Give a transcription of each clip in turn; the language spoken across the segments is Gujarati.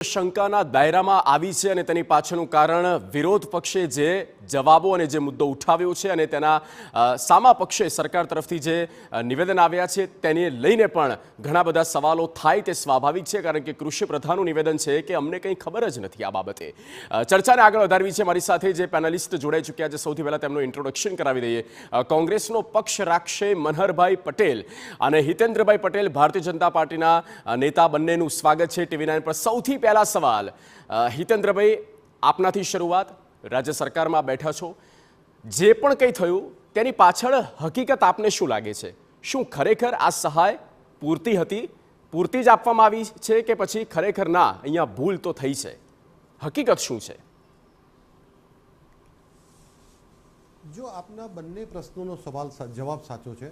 શંકાના દાયરામાં આવી છે અને તેની પાછળનું કારણ વિરોધ પક્ષે જે જવાબો અને જે મુદ્દો ઉઠાવ્યો છે અને તેના સામા પક્ષે સરકાર તરફથી જે નિવેદન આવ્યા છે તેને લઈને પણ ઘણા બધા સવાલો થાય તે સ્વાભાવિક છે, કારણ કે કૃષિ પ્રધાનનું નિવેદન છે કે અમને કંઈ ખબર જ નથી આ બાબતે. ચર્ચાને આગળ વધારવી છે. મારી સાથે જે પેનલિસ્ટ જોડાઈ ચૂક્યા છે, સૌથી પહેલાં તેમનું ઇન્ટ્રોડક્શન કરાવી દઈએ. કોંગ્રેસનો પક્ષ રાખશે મનહરભાઈ પટેલ અને હિતેન્દ્રભાઈ પટેલ, ભારતીય જનતા પાર્ટીના નેતા, બંનેનું સ્વાગત છે TV9 પર. સૌથી પહેલા સવાલ હિતેન્દ્રભાઈ, આપનાથી શરૂઆત. રાજ્ય સરકારમાં બેઠા છો, જે પણ કંઈ થયું તેની પાછળ હકીકત આપને શું લાગે છે? શું ખરેખર આ સહાય પૂરતી હતી, પૂરતી જ આપવામાં આવી છે કે પછી ખરેખર ના, અહીંયા ભૂલ તો થઈ છે? હકીકત શું છે? જો આપના બંને પ્રશ્નોનો જવાબ સાચો છે.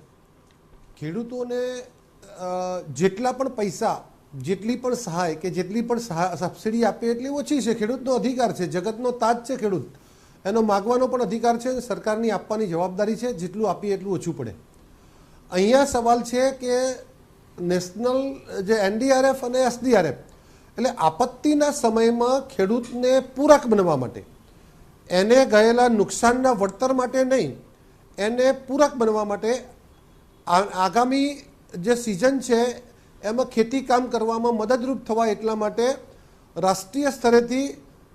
ખેડૂતોને જેટલા પણ પૈસા, જેટલી પણ સહાય કે જેટલી પણ સબસિડી આપે એટલી ઓછી છે. ખેડૂતનો અધિકાર છે, જગતનો તાજ છે ખેડૂત. એનો માગવાનો પણ અધિકાર છે, સરકારની આપવાની જવાબદારી છે. જેટલું આપીએ એટલું ઓછું પડે. અહીંયા સવાલ છે કે નેશનલ જે NDRF અને SDRF, એટલે આપત્તિના સમયમાં ખેડૂતને પૂરક બનવા માટે, એને ગયેલા નુકસાનના વળતર માટે નહીં, એને પૂરક બનવા માટે આગામી જે સિઝન છે એમાં ખેતી કામ કરવામાં મદદરૂપ થવા એટલા માટે રાષ્ટ્રીય સ્તરેથી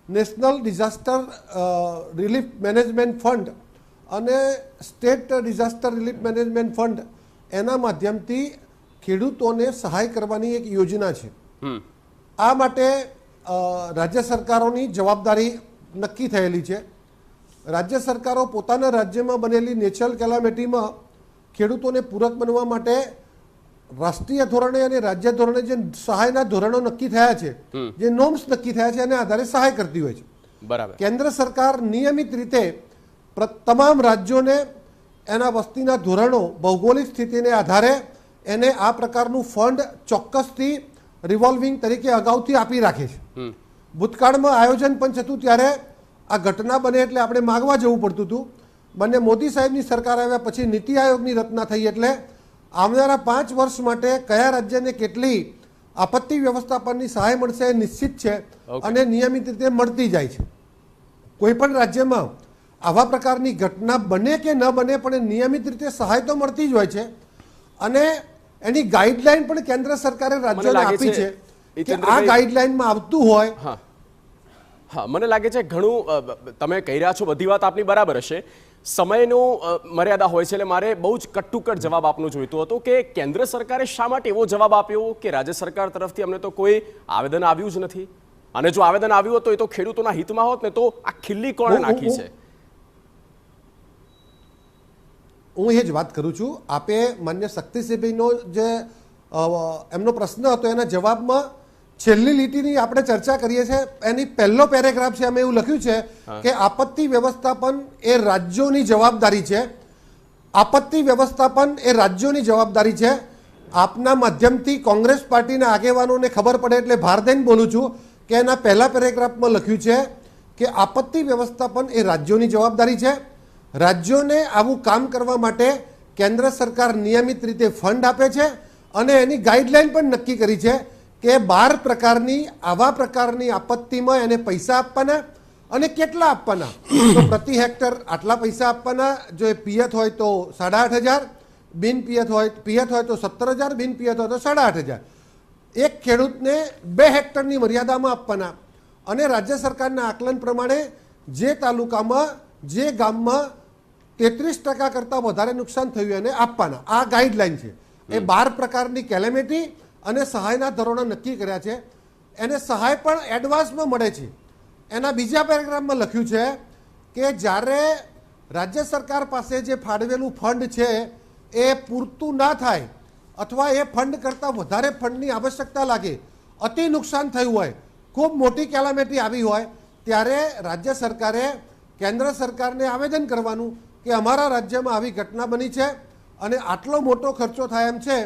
national disaster relief management fund અને state disaster relief management fund એના માધ્યમથી ખેડૂતોને સહાય કરવાની એક યોજના છે. આ માટે રાજ્ય સરકારોની જવાબદારી નક્કી થયેલી છે. રાજ્ય સરકારો પોતાના રાજ્યમાં બનેલી નેચરલ કેલામિટીમાં ખેડૂતોને પૂરક બનવા માટે રાષ્ટ્રીય ધોરણે અને રાજ્ય ધોરણે જે સહાયના ધોરણો નક્કી થયા છે, જે નોર્મ્સ નક્કી થયા છે, એના આધારે સહાય કરતી હોય છે. બરાબર. કેન્દ્ર સરકાર નિયમિત રીતે તમામ રાજ્યોને એના વસ્તીના ધોરણો, ભૌગોલિક સ્થિતિને આધારે એને આ પ્રકારનું ફંડ ચોક્કસથી રિવોલ્વિંગ તરીકે અગાઉથી આપી રાખે છે. ભૂતકાળમાં આયોજન પણ થતું ત્યારે આ ઘટના બને એટલે આપણે માગવા જવું પડતું હતું. બંને મોદી સાહેબની સરકાર આવ્યા પછી નીતિ આયોગની રચના થઈ એટલે આવનારા 5 વર્ષ માટે કયા રાજ્યને કેટલી આપત્તિ વ્યવસ્થાપનની સહાય મળશે એ નિશ્ચિત છે અને નિયમિત રીતે મળતી જાય છે. કોઈ પણ રાજ્યમાં આવા પ્રકારની ઘટના બને કે ન બને પણ નિયમિત રીતે સહાય તો મળતી જ હોય છે અને એની ગાઈડલાઈન પણ કેન્દ્ર સરકારે રાજ્યોને આપી છે કે આ ગાઈડલાઈનમાં આવતું હોય. હા, મને લાગે છે ઘણું તમે કહી રહ્યા છો, બધી વાત આપની બરાબર હશે. સમયનું મર્યાદા હોય છે એટલે મારે બહુ જ કટ જવાબ આપનો જોઈતો હતો કે કેન્દ્ર સરકારે શા માટે એવો જવાબ આપ્યો કે રાજ્ય સરકાર તરફથી અમને તો કોઈ આવેદન આવ્યું જ નથી, અને જો આવેદન આવ્યું હોત તો એ તો ખેડૂતોના હિતમાં હોત ને, તો આ ખિલ્લી કોણે નાખી છે? હું એ જ વાત કરું છું. આપે માન્ય શક્તિસિંહભાઈનો જે એમનો પ્રશ્ન હતો એના જવાબમાં છેલ્લી લીટીની આપણે ચર્ચા કરીએ છીએ, એની પહેલો પેરેગ્રાફ છે, અમે એવું લખ્યું છે કે આપત્તિ વ્યવસ્થાપન એ રાજ્યોની જવાબદારી છે. આપત્તિ વ્યવસ્થાપન એ રાજ્યોની જવાબદારી છે. આપના માધ્યમથી કોંગ્રેસ પાર્ટીના આગેવાનોને ખબર પડે એટલે ભાર દઈને બોલું છું કે એના પહેલા પેરેગ્રાફમાં લખ્યું છે કે આપત્તિ વ્યવસ્થાપન એ રાજ્યોની જવાબદારી છે. રાજ્યોને આવું કામ કરવા માટે કેન્દ્ર સરકાર નિયમિત રીતે ફંડ આપે છે અને એની ગાઈડલાઈન પણ નક્કી કરી છે કે 12 પ્રકારની આવા પ્રકારની આપત્તિમાં એને પૈસા આપવાના અને કેટલા આપવાના. તો પ્રતિ હેક્ટર આટલા પૈસા આપવાના. જો એ પિયત હોય તો 8,500, બિન પિયત હોય તો 17,000, બિન પિયત હોય તો 8,500. એક ખેડૂતને 2 હેક્ટરની મર્યાદામાં આપવાના અને રાજ્ય સરકારના આકલન પ્રમાણે જે તાલુકામાં, જે ગામમાં 33% કરતાં વધારે નુકસાન થયું એને આપવાના. આ ગાઈડલાઈન છે. એ 12 પ્રકારની કેલેમિટી અને સહાયના ધોરણો નક્કી કર્યા છે. એને સહાય પણ એડવાન્સમાં મળે છે. એના બીજા પેરેગ્રાફમાં લખ્યું છે કે જ્યારે રાજ્ય સરકાર પાસે જે ફાળવેલું ફંડ છે એ પૂરતું ના થાય અથવા એ ફંડ કરતાં વધારે ફંડની આવશ્યકતા લાગે, અતિ નુકસાન થયું હોય, ખૂબ મોટી કેલામિટી આવી હોય, ત્યારે રાજ્ય સરકારે કેન્દ્ર સરકારને આવેદન કરવાનું કે અમારા રાજ્યમાં આવી ઘટના બની છે અને આટલો મોટો ખર્ચો થાય એમ છે,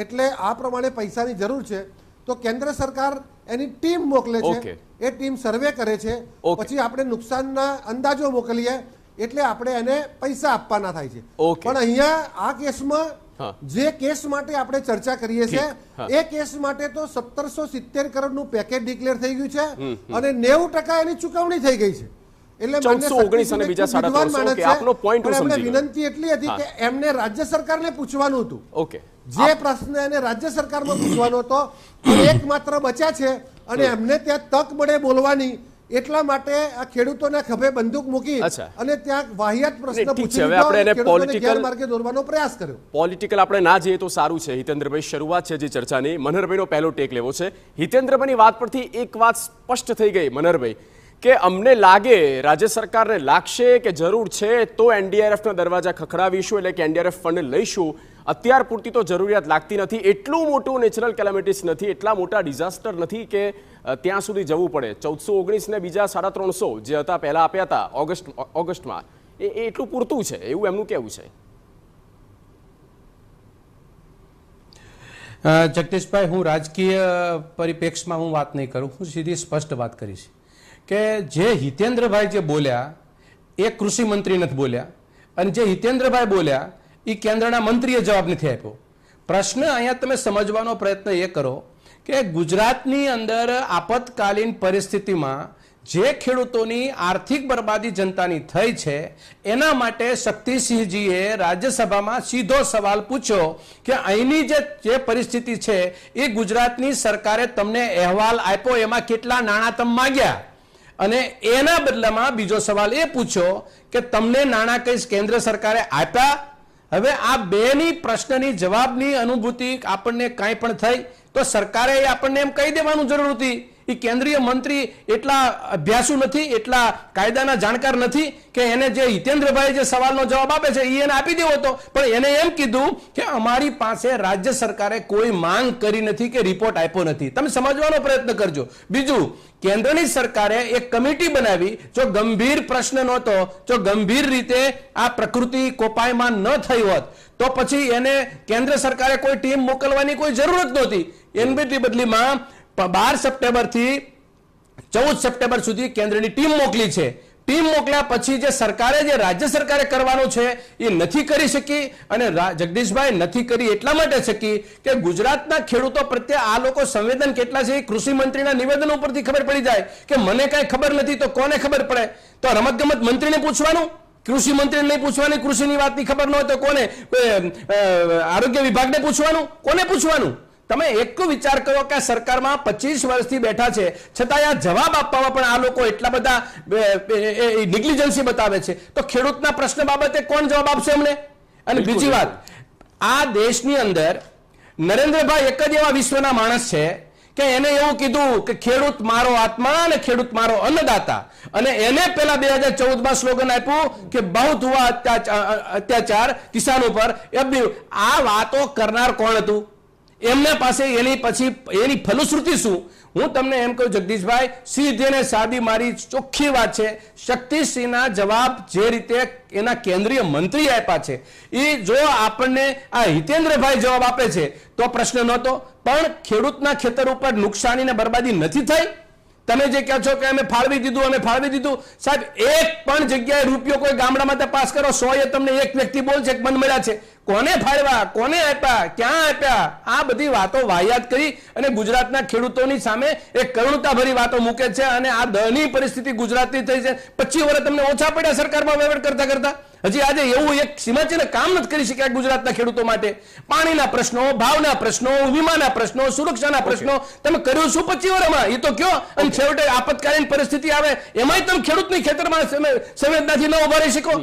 એટલે આ પ્રમાણે પૈસાની જરૂર છે. તો કેન્દ્ર સરકાર એની ટીમ મોકલે છે, એ ટીમ સર્વે કરે છે, પછી આપણે નુકસાનના અંદાજો મોકલીએ એટલે આપણે એને પૈસા આપવાના થાય છે. પણ અહીંયા આ કેસમાં હા. જે કેસ માટે આપણે ચર્ચા કરીએ છીએ હા. એ કેસ માટે તો 1770 કરોડનું પેકેજ ડિક્લેર થઈ ગયું છે અને 90% એની ચૂકવણી થઈ ગઈ છે. એટલે માન્ય 1419 અને બીજા શક્તિસિંહ ખૂબ 350 વિદ્વાન માણસ કે છે, આપનો point હું પણ એમને સમજી ગયો. વિનંતી એટલી હતી કે એમને રાજ્ય સરકારને પૂછવાનું હતું. ઓકે, જે પ્રશ્ન એને રાજ્ય સરકારમાં પૂછવાનો હતો પણ એકમાત્ર બચ્યા છે અને એમને ત્યાં તક મળે બોલવાની, એટલા માટે આ ખેડૂતોના ખભે બંદૂક મૂકી અચ્છા. અને ત્યાં વાહિયાત પ્રશ્ન ઠીક છે, પૂછી હવે લીધો આપણે અને એને ખેડૂતોને political- ગેરમાર્ગે દોરવાનો પ્રયાસ કર્યો. પોલિટિકલ આપણે ના જઈએ તો સારું છે. હિતેન્દ્રભાઈ, શરૂઆત છે જે ચર્ચાની, મનહરભાઈનો પહેલો ટેક લેવો છે. હિતેન્દ્રભાઈની વાત પરથી એક વાત સ્પષ્ટ થઈ ગઈ મનહરભાઈ, કે અમને લાગે, રાજ્ય સરકારને લાગશે કે જરૂર છે તો એનડીઆરએફના દરવાજા ખખડાવીશું, એટલે કે એનડીઆરએફ ફંડ લઈશું. અત્યાર પૂરતી તો જરૂરિયાત લાગતી નથી. એટલું મોટું નેચરલ કેલામિટીસ નથી, એટલા મોટા ડિઝાસ્ટર નથી કે ત્યાં સુધી જવું પડે. 1419 ને બીજા 350 જે હતા પહેલા આપ્યા હતા ઓગસ્ટમાં, એ એટલું પૂરતું છે એવું એમનું કહેવું છે. જગદીશભાઈ, હું રાજકીય પરિપ્રેક્ષમાં હું વાત નહીં કરું, હું સીધી સ્પષ્ટ વાત કરીશ કે જે હિતેન્દ્રભાઈ જે બોલ્યા એ કૃષિ મંત્રી નથી બોલ્યા, અને જે હિતેન્દ્રભાઈ બોલ્યા એ કેન્દ્રના મંત્રીએ જવાબ નથી આપ્યો. પ્રશ્ન અહીંયા તમે સમજવાનો પ્રયત્ન એ કરો કે ગુજરાતની અંદર આપતકાલીન પરિસ્થિતિમાં જે ખેડૂતોની આર્થિક બરબાદી જનતાની થઈ છે એના માટે શક્તિસિંહજીએ રાજ્યસભામાં સીધો સવાલ પૂછ્યો કે અહીંની જે પરિસ્થિતિ છે એ ગુજરાતની સરકારે તમને અહેવાલ આપ્યો, એમાં કેટલા નાણાં તમે માગ્યા, અને એના બદલામાં બીજો સવાલ એ પૂછ્યો કે તમને નાણાં કઈ કેન્દ્ર સરકારે આપ્યા. હવે આ બેની પ્રશ્નની જવાબની અનુભૂતિ આપણને કાંઈ પણ થઈ તો સરકારે આપણને એમ કહી દેવાનું જરૂર હતી. એ કેન્દ્રીય મંત્રી એટલા અભ્યાસુ નથી, એટલા કાયદાના જાણકાર નથી કે એને જે હિતેન્દ્રભાઈ જે સવાલનો જવાબ આપે છે એને આપી દેવો હતો. પણ એને એમ કીધું કે અમારી પાસે રાજ્ય સરકારે કોઈ માંગ કરી નથી કે રિપોર્ટ આપ્યો નથી. તમે સમજવાનો પ્રયત્ન કરજો. બીજું, કેન્દ્રની સરકારે એક કમિટી બનાવી. જો ગંભીર પ્રશ્ન નહોતો, જો ગંભીર રીતે આ પ્રકૃતિ કોપાયમાન ન થઈ હોત તો પછી એને કેન્દ્ર સરકારે કોઈ ટીમ મોકલવાની કોઈ જરૂરત નહોતી. એની બદલીમાં 12 સપ્ટેમ્બરથી 14 સપ્ટેમ્બર સુધી કેન્દ્રની ટીમ મોકલી છે. ટીમ મોકલ્યા પછી જે સરકારે, જે રાજ્ય સરકારે કરવાનું છે એ નથી કરી શકી. અને જગદીશભાઈ નથી કરી એટલા માટે શકી કે ગુજરાતના ખેડૂતો પ્રત્યે આ લોકો સંવેદન કેટલા છે એ કૃષિ મંત્રીના નિવેદન ઉપરથી ખબર પડી જાય કે મને કઈ ખબર નથી તો કોને ખબર પડે? તો રમતગમત મંત્રીને પૂછવાનું, કૃષિ મંત્રીને નહીં પૂછવાની, કૃષિની વાતની ખબર ન હોય તો કોને? આરોગ્ય વિભાગને પૂછવાનું, કોને પૂછવાનું? તમે એક વિચાર કરો કે આ સરકારમાં 25 વર્ષથી બેઠા છે, છતાં આ જવાબ આપવામાં પણ આ લોકો એટલા બધા નિગ્લિજન્સી બતાવે છે. તો ખેડૂતના પ્રશ્ન બાબતે કોણ જવાબ આપશે અમને? અને બીજી વાત, આ દેશની અંદર નરેન્દ્રભાઈ એક જ એવા વિશ્વના માણસ છે કે એને એવું કીધું કે ખેડૂત મારો આત્મા અને ખેડૂત મારો અન્નદાતા, અને એને પેલા 2014માં સ્લોગન આપ્યું કે બહુત હુઆ અત્યાચાર કિસાનો પર. આ વાતો કરનાર કોણ હતું? એમના પાસે એની ફલશ્રુતિ શું? હું તમને એમ કહું જગદીશભાઈ, સીધે ને સાદી મારી ચોખ્ખી વાત છે, શક્તિસિંહના જવાબ જે રીતે એના કેન્દ્રીય મંત્રી આપ્યા છે એ જો આપણને આ હિતેન્દ્રભાઈ જવાબ આપે છે તો પ્રશ્ન નહોતો. પણ ખેડૂતના ખેતર ઉપર નુકસાની ને બરબાદી નથી થઈ. તમે જે કહો છો કે અમે ફાળવી દીધું, સાહેબ એક પણ જગ્યાએ રૂપિયો કોઈ ગામડામાં પાસ કરો, 100 તમને એક વ્યક્તિ બોલશે કે મન મળ્યા છે. કોને ફાળવા, કોને આપ્યા, ક્યાં આપ્યા? આ બધી વાતો વાહિયાત કરી અને ગુજરાતના ખેડૂતોની સામે એક કરુણતાભરી વાતો મૂકે છે. અને આ દયનીય પરિસ્થિતિ ગુજરાતની થઈ છે. 25 વર્ષ તમને ઓછા પડ્યા સરકારમાં વહીવટ કરતા કરતા. હજી આજે એવું એક સીમાચીને કામ નથી કરી શક્યા ગુજરાતના ખેડૂતો માટે. પાણીના પ્રશ્નો, ભાવના પ્રશ્નો, વીમાના પ્રશ્નો, સુરક્ષાના પ્રશ્નો તમે કર્યું શું 25 વર્ષમાં? એ તો કયો. અને છેવટે આપતકાલીન પરિસ્થિતિ આવે એમાંય તમે ખેડૂતની ખેતરમાં સંવેદનાથી ન ઉભા રહી શકો.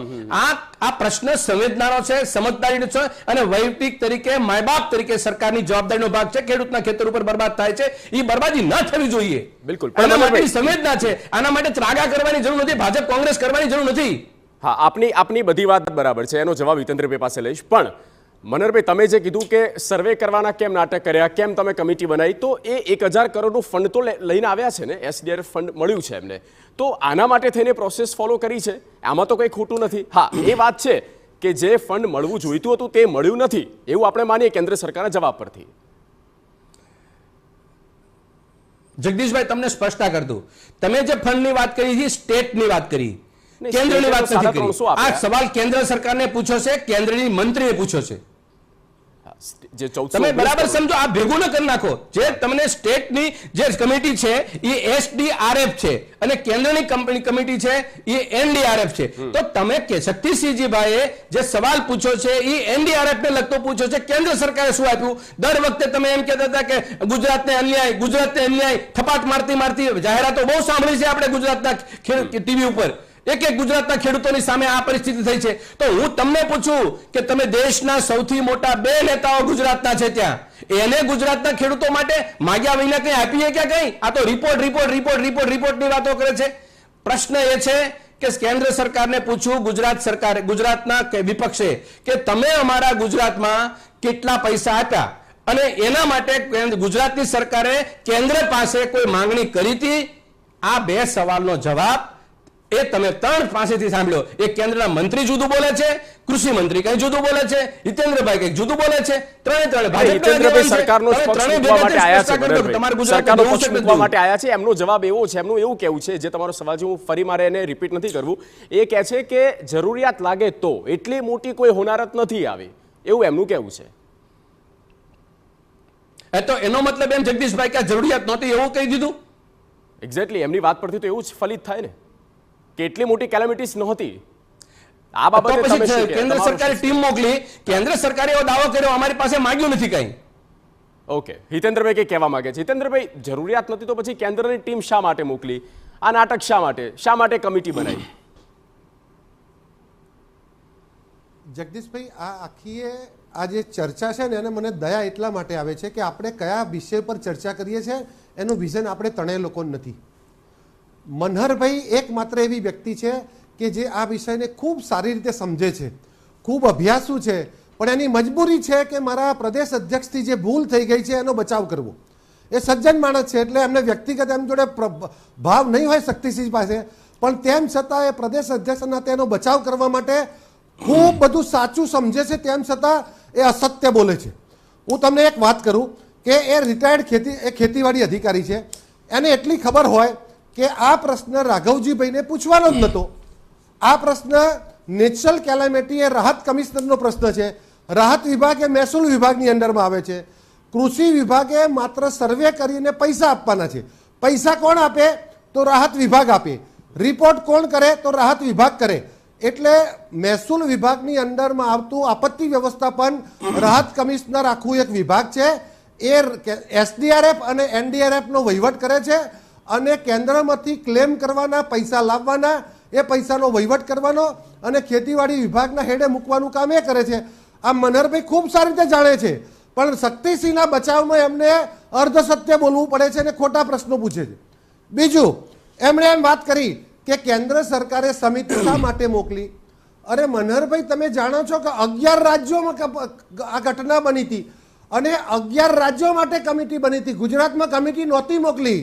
આ પ્રશ્ન સંવેદનાનો છે, સમજદારીનો છે, અને વૈયક્તિક તરીકે, માય બાપ તરીકે સરકારની જવાબદારીનો ભાગ છે. ખેડૂતના ખેતર ઉપર બરબાદ થાય છે, એ બરબાદી ન થવી જોઈએ. બિલકુલ, આના માટે સંવેદના છે. આના માટે ત્રાગા કરવાની જરૂર નથી, ભાજપ કોંગ્રેસ કરવાની જરૂર નથી. હા, આપની બધી વાત બરાબર છે, એનો જવાબ હિતેન્દ્રભાઈ પાસે લઈશ. પણ મનહરભાઈ, તમે જે કીધું કે સર્વે કરવાના કેમ નાટક કર્યા, કેમ તમે કમિટી બનાવી, તો એ 1000 કરોડનું ફંડ તો લઈને આવ્યા છે ને, એસડીઆરએફ ફંડ મળ્યું છે એમને, તો આના માટે થઈને પ્રોસેસ ફોલો કરી છે, આમાં તો કંઈ ખોટું નથી. હા, એ વાત છે કે જે ફંડ મળવું જોઈતું હતું તે મળ્યું નથી એવું આપણે માનીએ કેન્દ્ર સરકારના જવાબ પરથી. જગદીશભાઈ, તમને સ્પષ્ટતા કરી દઉં, તમે જે ફંડની વાત કરી છે સ્ટેટની વાત કરી, કેન્દ્રની વાત નથી કરી. આ સવાલ કેન્દ્ર સરકારને પૂછ્યો છે, કેન્દ્રની મંત્રીને પૂછ્યો છે. જે 1400 તમે બરાબર સમજો, આ ભેગું ન કરી નાખો. જે તમને સ્ટેટની જે કમિટી છે એ SDRF છે અને કેન્દ્રની કમિટી છે એ NDRF છે. તો તમે શક્તિસિંહજીભાઈએ જે સવાલ પૂછ્યો છે એ NDRF ને લગતો પૂછ્યો છે. કેન્દ્ર સરકારે શું આપ્યું? દર વખતે તમે એમ કહેતા હતા કે ગુજરાતને અન્યાય થપાટ મારતી જાહેરાતો બહુ સાંભળી છે આપણે ગુજરાતના ટીવી ઉપર. એક ગુજરાતના ખેડૂતોની સામે આ પરિસ્થિતિ થઈ છે. તો હું તમને પૂછું કે તમે દેશના સૌથી મોટા 2 નેતાઓ ગુજરાતના છે, ત્યાં એને ગુજરાતના ખેડૂતો માટે માગ્યા વિના કઈ આપીએ કે કઈ? આ તો રિપોર્ટની વાતો કરે છે. પ્રશ્ન એ છે કે કેન્દ્ર સરકારને પૂછ્યું, ગુજરાતના વિપક્ષે કે તમે અમારા ગુજરાતમાં કેટલા પૈસા આપ્યા અને એના માટે ગુજરાતની સરકારે કેન્દ્ર પાસે કોઈ માંગણી કરી હતી? આ 2 સવાલનો જવાબ એ તમે 3 પાસેથી સાંભળ્યો. એક કેન્દ્રના મંત્રી જુદું બોલે છે, કૃષિ મંત્રી કઈ જુદું બોલે છે, હિતેન્દ્રભાઈ કઈ જુદું બોલે છે. હિતેન્દ્રભાઈ સરકારનો પક્ષ મૂકવા માટે આયા છે, સરકારનો પક્ષ મૂકવા માટે આયા છે. એમનો જવાબ એવો છે, એમનું એવું કહેવું છે, જે તમારો સવાલ છે હું ફરી મારે એને રિપીટ નથી કરવું. એ કહે છે કે જરૂરિયાત લાગે તો એટલી મોટી કોઈ હોનારત નથી આવી, એવું એમનું કહેવું છે. તો એનો મતલબ એમ જગદીશભાઈ કે જરૂરિયાત નહોતી એવું કહી દીધું? એક્ઝેક્ટલી એમની વાત પરથી તો એવું જ ફલિત થાય ને કે એટલી મોટી કેલેમિટીસ નહોતી. આ બાબતે તમે શું કહે? કેન્દ્ર સરકારે ટીમ મોકલી, કેન્દ્ર સરકારે એવો દાવો કર્યો અમારી પાસે માંગ્યું નથી કઈ. ઓકે, હિતેન્દ્રભાઈ કઈ કહેવા માંગે છે? હિતેન્દ્રભાઈ, જરૂરિયાત નથી તો પછી કેન્દ્રની ટીમ શા માટે મોકલી? આ નાટક શા માટે કમિટી બનાવી? જગદીશભાઈ, આ આખી આ જે ચર્ચા છે ને એને મને દયા એટલા માટે આવે છે કે આપણે કયા વિષય પર ચર્ચા કરીએ છીએ એનું વિઝન આપણે ત્રણેય લોકો નથી. મનહરભાઈ એકમાત્ર એવી વ્યક્તિ છે કે જે આ વિષયને ખૂબ સારી રીતે સમજે છે, ખૂબ અભ્યાસુ છે, પણ એની મજબૂરી છે કે મારા પ્રદેશ અધ્યક્ષથી જે ભૂલ થઈ ગઈ છે એનો બચાવ કરવો. એ સજ્જન માણસ છે એટલે એમને વ્યક્તિગત એમ જોડે ભાવ નહીં હોય શક્તિસિંહ પાસે, પણ તેમ છતાં એ પ્રદેશ અધ્યક્ષના તેનો બચાવ કરવા માટે ખૂબ બધું સાચું સમજે છે, તેમ છતાં એ અસત્ય બોલે છે. હું તમને એક વાત કરું કે એ રિટાયર્ડ ખેતીવાડી અધિકારી છે. એને એટલી ખબર હોય કે આ પ્રશ્ન રાઘવજીભાઈને પૂછવાનો જ નહોતો. આ પ્રશ્ન નેચરલ કેલામિટી એ રાહત કમિશનરનો પ્રશ્ન છે. રાહત વિભાગ એ મહેસૂલ વિભાગની અંડરમાં આવે છે. કૃષિ વિભાગે માત્ર સર્વે કરીને પૈસા આપવાના છે. પૈસા કોણ આપે? તો રાહત વિભાગ આપે. રિપોર્ટ કોણ કરે? તો રાહત વિભાગ કરે. એટલે મહેસૂલ વિભાગની અંડરમાં આવતું આપત્તિ વ્યવસ્થાપન રાહત કમિશનર આખું એક વિભાગ છે. એ SDRF અને NDRF નો વહીવટ કરે છે અને કેન્દ્રમાંથી ક્લેમ કરવાના, પૈસા લાવવાના, એ પૈસાનો વહીવટ કરવાનો અને ખેતીવાડી વિભાગના હેડે મૂકવાનું કામ એ કરે છે. આ મનહરભાઈ ખૂબ સારી રીતે જાણે છે, પણ શક્તિસિંહના બચાવમાં એમને અર્ધસત્ય બોલવું પડે છે અને ખોટા પ્રશ્નો પૂછે છે. બીજું, એમણે એમ વાત કરી કે કેન્દ્ર સરકારે સમિતિ શા માટે મોકલી? અરે મનહરભાઈ, તમે જાણો છો કે 11 રાજ્યોમાં આ ઘટના બની હતી અને 11 રાજ્યો માટે કમિટી બની હતી. ગુજરાતમાં કમિટી નહોતી મોકલી.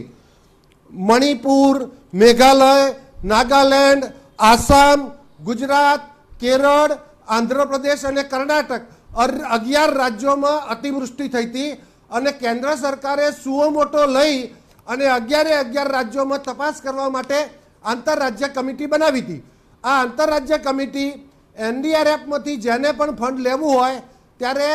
મણિપુર, મેઘાલય, નાગાલેન્ડ, આસામ, ગુજરાત, કેરળ, આંધ્રપ્રદેશ અને કર્ણાટક 11 રાજ્યોમાં અતિવૃષ્ટિ થઈ હતી અને કેન્દ્ર સરકારે સુઓ મોટો લઈ અને 11 રાજ્યોમાં તપાસ કરવા માટે આંતરરાજ્ય કમિટી બનાવી હતી. આ આંતરરાજ્ય કમિટી NDRFમાંથી જેને પણ ફંડ લેવું હોય ત્યારે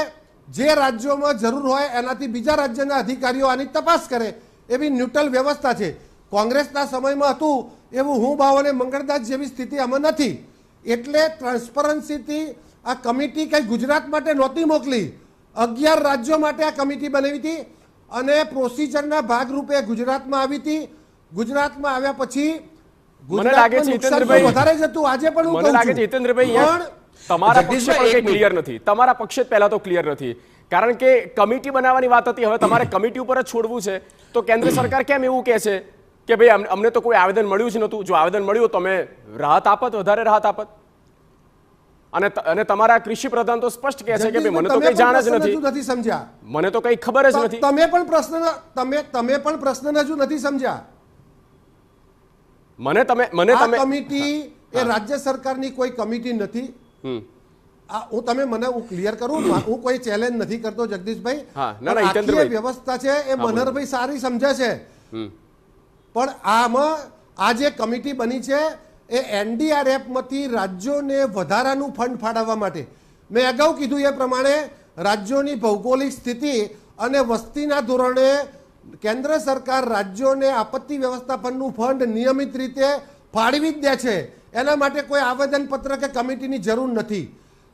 જે રાજ્યોમાં જરૂર હોય એનાથી બીજા રાજ્યના અધિકારીઓ આની તપાસ કરે એવી ન્યુટ્રલ વ્યવસ્થા છે. કોંગ્રેસના સમયમાં હતું એવું હું ભાવ અને મંગળદાસ જેવી સ્થિતિ આમાં નથી. એટલે ટ્રાન્સપરન્સીથી આ કમિટી કંઈ ગુજરાત માટે નહોતી મોકલી, 11 રાજ્યો માટે આ કમિટી બનાવી હતી અને પ્રોસિજરના ભાગરૂપે ગુજરાતમાં આવી હતી. ગુજરાતમાં આવ્યા પછી મને લાગે છે હિતેન્દ્રભાઈ વધારે જતું. આજે પણ હું મને લાગે છે હિતેન્દ્રભાઈ તમારા પક્ષે પણ કંઈ ક્લિયર નથી. તમારા પક્ષે પહેલા તો ક્લિયર નથી, કારણ કે કમિટી બનાવવાની વાત હતી. હવે તમારે કમિટી ઉપર જ છોડવું છે તો કેન્દ્ર સરકાર કેમ એવું કહે છે કે ભાઈ અમને તો કોઈ આવેદન મળ્યું જ નહોતું? જો આવેદન મળ્યું તો અમે રાહત આપત, વધારે રાહત આપત. અને તમારા કૃષિ પ્રધાન તો સ્પષ્ટ કહે છે કે ભાઈ મને તો કંઈ જાણ જ નથી સમજ્યા, મને તો કંઈ ખબર જ નથી. તમે પણ પ્રશ્ન હજુ નથી સમજ્યા. મને કમિટી એ રાજ્ય સરકારની કોઈ કમિટી નથી. હું ક્લિયર કરું, હું કોઈ ચેલેન્જ નથી કરતો જગદીશભાઈ. આખી વ્યવસ્થા છે એ મનહરભાઈ સારી સમજે છે, પણ આમાં આ જે કમિટી બની છે એ NDRF માંથી રાજ્યોને વધારાનું ફંડ ફાળવવા માટે. મેં અગાઉ કીધું એ પ્રમાણે રાજ્યોની ભૌગોલિક સ્થિતિ અને વસ્તીના ધોરણે કેન્દ્ર સરકાર રાજ્યોને આપત્તિ વ્યવસ્થાપનનું ફંડ નિયમિત રીતે ફાળવી જ દે છે. એના માટે કોઈ આવેદનપત્ર કે કમિટીની જરૂર નથી.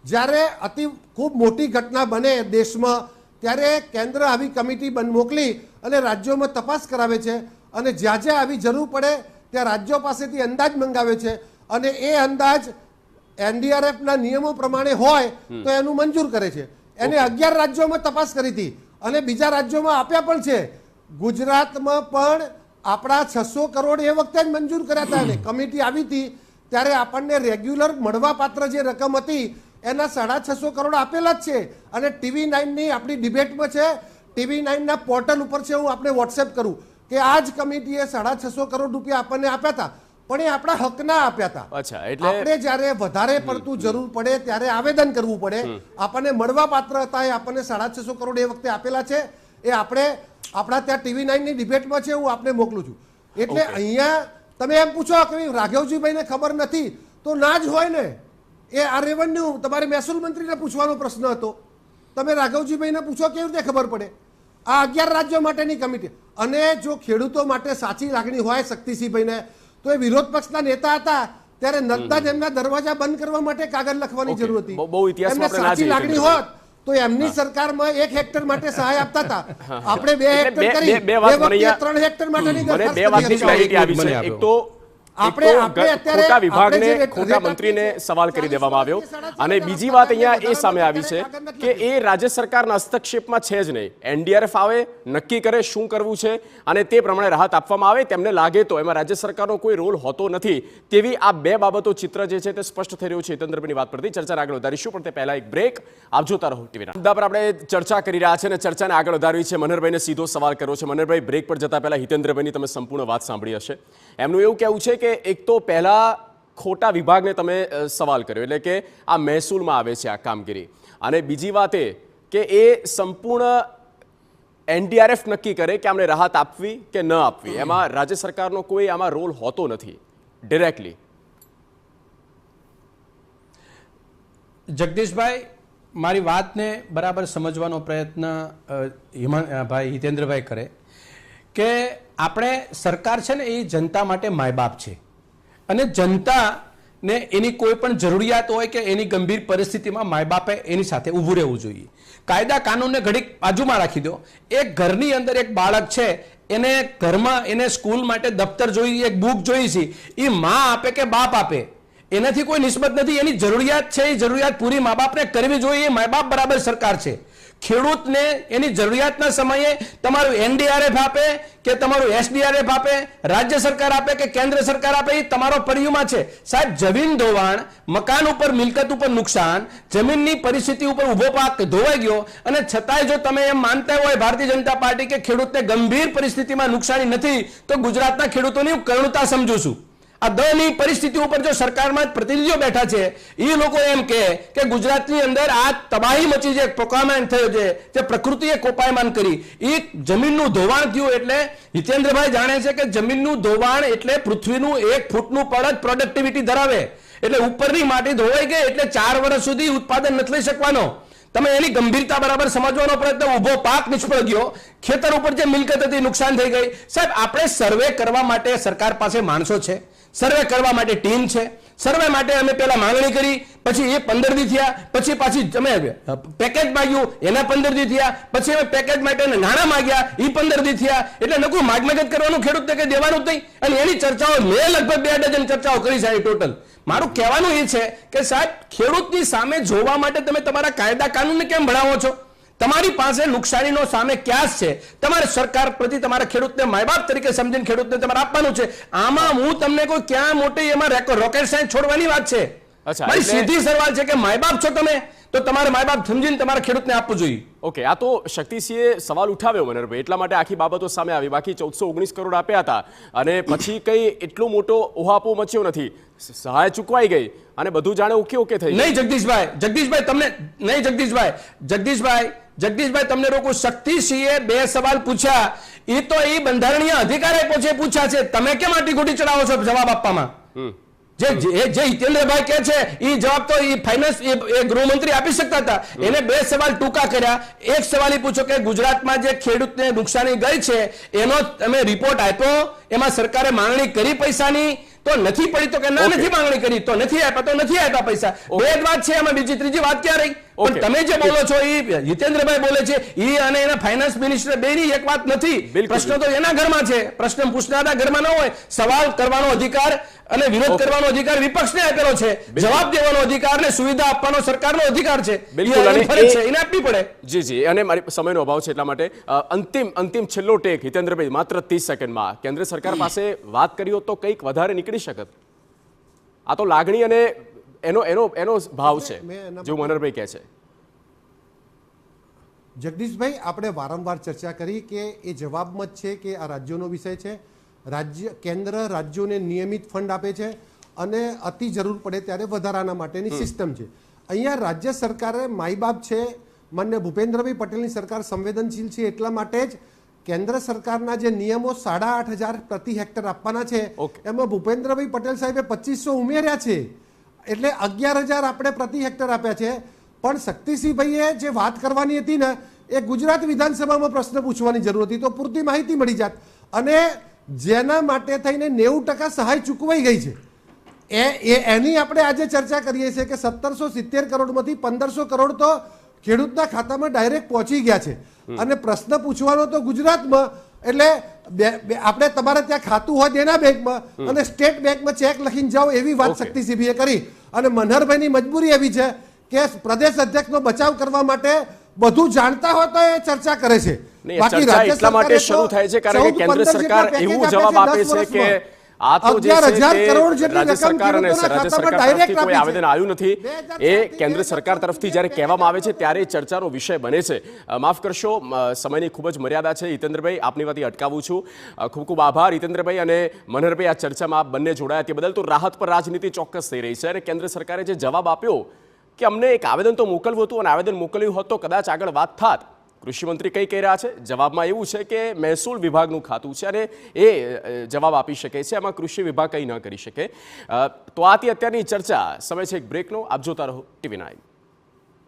જ્યારે અતિ ખૂબ મોટી ઘટના બને દેશમાં ત્યારે કેન્દ્ર આવી કમિટી મોકલી અને રાજ્યોમાં તપાસ કરાવે છે અને જ્યાં જ્યાં આવી જરૂર પડે ત્યાં રાજ્યો પાસેથી અંદાજ મંગાવે છે અને એ અંદાજ એનડીઆરએફના નિયમો પ્રમાણે હોય તો એનું મંજૂર કરે છે. એને 11 રાજ્યોમાં તપાસ કરી હતી અને બીજા રાજ્યોમાં આપ્યા પણ છે. ગુજરાતમાં પણ આપણા 600 કરોડ એ વખતે જ મંજૂર કર્યા હતા. અને કમિટી આવી હતી ત્યારે આપણને રેગ્યુલર મળવાપાત્ર જે રકમ હતી એના 650 કરોડ આપેલા જ છે. અને TV9ની આપણી ડિબેટમાં છે, TV9ના પોર્ટલ ઉપર છે, હું આપણે વોટ્સએપ કરું કે આ જ કમિટીએ 650 કરોડ રૂપિયા આપણને આપ્યા હતા, પણ એ આપણા હકના આપ્યા હતા. અચ્છા, એટલે આપણે જ્યારે વધારે પડતું જરૂર પડે ત્યારે આવેદન કરવું પડે. આપણને મળવાપાત્ર હતા એ આપણને 650 કરોડ એ વખતે આપેલા છે. એ આપણે આપણા ત્યાં TV9ની ડિબેટમાં છે, હું આપને મોકલું છું. એટલે અહીંયા તમે એમ પૂછો કે રાઘવજીભાઈને ખબર નથી તો ના જ હોય ને. એ આ રેવન્યુ તમારે મહેસૂલ મંત્રીને પૂછવાનો પ્રશ્ન હતો. તમે રાઘવજીભાઈને પૂછો કેવી રીતે ખબર પડે? આ 11 રાજ્યો માટેની કમિટી. અને જો ખેડૂતો માટે સાચી લાગણી હોય શક્તિસિંહભાઈને, તો એ વિરોધ પક્ષના નેતા હતા ત્યારે નર્મદા ડેમના દરવાજા બંધ કરવા માટે કાગળ લખવાની જરૂર હતી. એમને સાચી લાગણી હોત તો એમની સરકારમાં 1 હેક્ટર માટે સહાય આપતા હતા. આપણે 2 હેક્ટર કરી, 3 હેક્ટર માટેની દરખાસ્ત. એક તો ખોટા વિભાગને, ખોટા મંત્રીને સવાલ કરી દેવામાં આવ્યો. અને બીજી વાત અહીંયા એ સામે આવી છે કે એ રાજ્ય સરકારના હસ્તક્ષેપમાં છે જ નહીં. એનડીઆરએફ આવે, નક્કી કરે શું કરવું છે અને તે પ્રમાણે રાહત આપવામાં આવે. તેમને લાગે તો એમાં રાજ્ય સરકારનો કોઈ રોલ હોતો નથી. તેવી આ 2 બાબતો ચિત્ર જે છે તે સ્પષ્ટ થઈ રહ્યું છે. હિતેન્દ્રભાઈની વાત પરથી ચર્ચાને આગળ વધારીશું, પણ તે પહેલા એક બ્રેક. આપ જોતા રહો ટીવીના. મુદ્દા પર આપણે ચર્ચા કરી રહ્યા છે અને ચર્ચાને આગળ વધારવી છે. મનહરભાઈને સીધો સવાલ કર્યો છે. મનહરભાઈ, બ્રેક પર જતા પહેલા હિતેન્દ્રભાઈની તમે સંપૂર્ણ વાત સાંભળી હશે. એમનું એવું કહેવું છે કે એક તો પહેલા ખોટા વિભાગને તમે સવાલ કર્યો, એટલે કે આ મહેસૂલમાં આવે છે આ કામગીરી, અને બીજી વાત એ કે એ સંપૂર્ણ એનડીઆરએફ નક્કી કરે કે આમને રાહત આપવી કે ન આપવી. એમાં રાજ્ય સરકારનો કોઈ આમાં રોલ હોતો નથી ડિરેક્ટલી. જગદીશભાઈ, મારી વાતને બરાબર સમજવાનો પ્રયત્ન ભાઈ હિતેન્દ્રભાઈ કરે કે આપણે સરકાર છે ને એ જનતા માટે માયબાપ છે અને જનતાને એની કોઈ પણ જરૂરિયાત હોય કે એની ગંભીર પરિસ્થિતિમાં માયબાપે એની સાથે ઊભું રહેવું જોઈએ. કાયદા કાનૂનને ઘડીક બાજુમાં રાખી દો. એક ઘરની અંદર એક બાળક છે, એને ઘરમાં એને સ્કૂલ માટે દફતર જોઈએ, એક બુક જોઈ છે, એ મા આપે કે બાપ આપે એનાથી કોઈ નિસ્બત નથી. એની જરૂરિયાત છે, એ જરૂરિયાત પૂરી મા બાપને કરવી જોઈએ. એ મા બાપ બરાબર સરકાર છે. ખેડૂતને એની જરૂરિયાતના સમયે તમારું એનડીઆરએફ આપે કે તમારું એસડીઆરએફ આપે, રાજ્ય સરકાર આપે કે કેન્દ્ર સરકાર આપે, એ તમારો પરિયુમાં છે. સાહેબ, જમીન ધોવાણ, મકાન ઉપર, મિલકત ઉપર નુકસાન, જમીનની પરિસ્થિતિ ઉપર ઉભો પાક ધોવાઈ ગયો, અને છતાંય જો તમે એમ માનતા હોય ભારતીય જનતા પાર્ટી કે ખેડૂતને ગંભીર પરિસ્થિતિમાં નુકસાની નથી, તો ગુજરાતના ખેડૂતોની હું કરુણતા સમજુ છું. આ દની પરિસ્થિતિ ઉપર જો સરકારમાં પ્રતિનિધિઓ બેઠા છે, એ લોકો એમ કે ગુજરાતની અંદર આ તબાહી મચી છે, પોકામાન થયો છે, જે પ્રકૃતિએ કોપાયમાન કરી, એ જમીનનું ધોવાણ થયું. એટલે હિતેન્દ્રભાઈ જાણે છે કે જમીનનું ધોવાણ એટલે પૃથ્વીનું 1 ફૂટનું પણ જ પ્રોડક્ટિવિટી ધરાવે. એટલે ઉપરની માટી ધોવાઈ ગઈ એટલે 4 વર્ષ સુધી ઉત્પાદન નથી લઈ શકવાનો. તમે એની ગંભીરતા બરાબર સમજવાનો પ્રયત્ન, ઉભો પાક નિષ્ફળ ગયો, ખેતર ઉપર જે મિલકત હતી નુકસાન થઈ ગઈ. સાહેબ, આપણે સર્વે કરવા માટે સરકાર પાસે માણસો છે, સર્વે કરવા માટે ટીમ છે. સર્વે માટે અમે પહેલા માંગણી કરી, પછી એ 15 દી થયા, પછી પાછી અમે પેકેજ માંગ્યું, એના 15 દી થયા, પછી અમે પેકેજ માટે નાણાં માંગ્યા, એ 15 દી થયા. એટલે નકરું માગમગજ કરવાનું ખેડૂતને કઈ દેવાનું જ નહીં. અને એની ચર્ચાઓ મેં લગભગ 2 ડઝન ચર્ચાઓ કરી છે ટોટલ. મારું કહેવાનું એ છે કે સાહેબ, ખેડૂતની સામે જોવા માટે તમે તમારા કાયદા કાનૂનને કેમ ભણાવો છો? તમારી પાસે નુકસાનીનો સામે ક્યાસ છે, તમારે સરકાર પ્રતિ તમારા ખેડૂતને માયબાપ તરીકે સમજીને ખેડૂતને તમારે આપવાનું છે. આમાં હું તમને કોઈ ક્યાં મોટી એમાં રોકેટ સાયન્સ છોડવાની વાત છે. મારી સીધી સવાલ છે કે માયબાપ છો તમે, તો તમારે માયબાપ સમજીને તમારા ખેડૂતને આપવું જોઈએ. ઓકે, આ તો શક્તિસિંહે સવાલ ઉઠાવ્યો મનહરભાઈ, એટલા માટે આખી બાબતો સામે આવી. બાકી 1419 કરોડ આપ્યા હતા અને પછી કઈ એટલો મોટો ઓહાપો મચ્યો નથી. સહાય ચૂકવાઈ ગઈ અને બધું જાણે ઓકે થઈ. નહીં જગદીશભાઈ તમને નહીં જગદીશભાઈ તમને રોકું. શક્તિસિંહે 2 સવાલ પૂછ્યા, એ તો એ બંધારણીય અધિકાર આપ્યો છે, પૂછ્યા છે. તમે કેમ આટી ગોટી ચડાવો છો જવાબ આપવામાં? જે હિતેન્દ્રભાઈ કહે છે એ જવાબ તો એ ફાઇનાન્સ એ ગૃહમંત્રી આપી શકતા હતા. એને 2 સવાલ ટૂંકા કર્યા. એક સવાલ એ પૂછો કે ગુજરાતમાં જે ખેડૂતને નુકસાની ગઈ છે એનો તમે રિપોર્ટ આપ્યો, એમાં સરકારે માંગણી કરી પૈસાની તો નથી પડી, તો કે ના નથી માંગણી કરી તો નથી આપ્યા, તો નથી આપ્યા પૈસા. બે જ વાત છે એમાં, બીજી ત્રીજી વાત ક્યાં રહી? પણ તમે જે બોલો છો એ હિતેન્દ્રભાઈ બોલે છે એ અને એના ફાઇનાન્સ મિનિસ્ટર બેની એક વાત નથી. પ્રશ્ન તો એના ઘરમાં છે, પ્રશ્ન પૂછનારા ઘરમાં ન હોય. સવાલ કરવાનો અધિકાર અને વિરોધ કરવાનો અધિકાર વિપક્ષને આપેલો છે, જવાબ દેવાનો અધિકાર ને સુવિધા આપવાનો સરકારનો અધિકાર છે. ફરજ છે એને આપવી પડે. જી, અને મારી સમયનો અભાવ છે એટલા માટે અંતિમ છેલ્લો ટેક હિતેન્દ્રભાઈ, માત્ર 30 સેકન્ડમાં. કેન્દ્ર સરકાર પાસે વાત કરી હોત તો કંઈક વધારે નીકળી શકત. આ તો લાગણી અને એનો ભાવ છે, જેવું મનહરભાઈ કહે છે. જગદીશભાઈ, આપણે વારંવાર ચર્ચા કરી કે એ જવાબમાં જ છે કે આ રાજ્યોનો વિષય છે. કેન્દ્ર રાજ્યોને નિયમિત ફંડ આપે છે અને અતિ જરૂર પડે ત્યારે વધારાના માટેની સિસ્ટમ છે. અહીંયા રાજ્ય સરકારે માઈ બાપ છે, માન્ય ભૂપેન્દ્રભાઈ પટેલની સરકાર સંવેદનશીલ છે એટલા માટે જ કેન્દ્ર સરકારના જે નિયમો 8,500 પ્રતિ હેક્ટર આપવાના છે એમાં ભૂપેન્દ્રભાઈ પટેલ સાહેબે 2500 ઉમેર્યા છે, એટલે 11,000 આપણે પ્રતિ હેક્ટર આપ્યા છે. પણ શક્તિસિંહભાઈએ જે વાત કરવાની હતી ને એ ગુજરાત વિધાનસભામાં પ્રશ્ન પૂછવાની જરૂર હતી તો પૂરતી માહિતી મળી જાત. અને જેના માટે થઈને 90% સહાય ચૂકવાઈ ગઈ છે એની આપણે આજે ચર્ચા કરીએ છીએ કે 1770 કરોડમાંથી 1500 કરોડ તો ખેડૂતના ખાતામાં ડાયરેક્ટ પહોંચી ગયા છે. અને પ્રશ્ન પૂછવાનો તો ગુજરાતમાં, એટલે આપણે તમારે ત્યાં ખાતું હોય તેના બેંકમાં અને સ્ટેટ બેંકમાં ચેક લખીને જાઓ એવી વાત શક્તિસિંહે કરી. અને મનહરભાઈની મજબૂરી એવી છે કે પ્રદેશ અધ્યક્ષનો બચાવ કરવા માટે બધું જાણતા હોય તો એ ચર્ચા કરે છે. બાકી રાજ્ય એટલા માટે શરૂ થાય છે કારણ કે કેન્દ્ર સરકાર એવું જવાબ આપે છે કે આ તો જે રાજ્ય સરકાર અને રાજ્ય સરકાર તરફથી કોઈ આવેદન આવ્યું નથી. એ કેન્દ્ર સરકાર તરફથી જ્યારે કહેવામાં આવે છે ત્યારે ચર્ચાનો વિષય બને છે. માફ કરશો, સમયની ખૂબ જ મર્યાદા છે. હિતેન્દ્રભાઈ, આપની વાતથી અટકાવું છું. ખૂબ ખૂબ આભાર હિતેન્દ્રભાઈ અને મનહરભાઈ, આ ચર્ચામાં આપ બંને જોડાયા તે બદલ. તો રાહત પર રાજનીતિ ચોક્કસ થઈ રહી છે અને કેન્દ્ર સરકારે જે જવાબ આપ્યો કે અમને એક આવેદન તો મોકલવું હતું અને આવેદન મોકલ્યું હોત તો કદાચ આગળ વાત થાત. કૃષિમંત્રી કંઈ કહી રહ્યા છે? જવાબમાં એવું છે કે મહેસૂલ વિભાગનું ખાતું છે અને એ જવાબ આપી શકે છે, એમાં કૃષિ વિભાગ કંઈ ન કરી શકે. તો આથી અત્યારની ચર્ચા. સમય છે એક બ્રેકનો. આપ જોતા રહો TV9.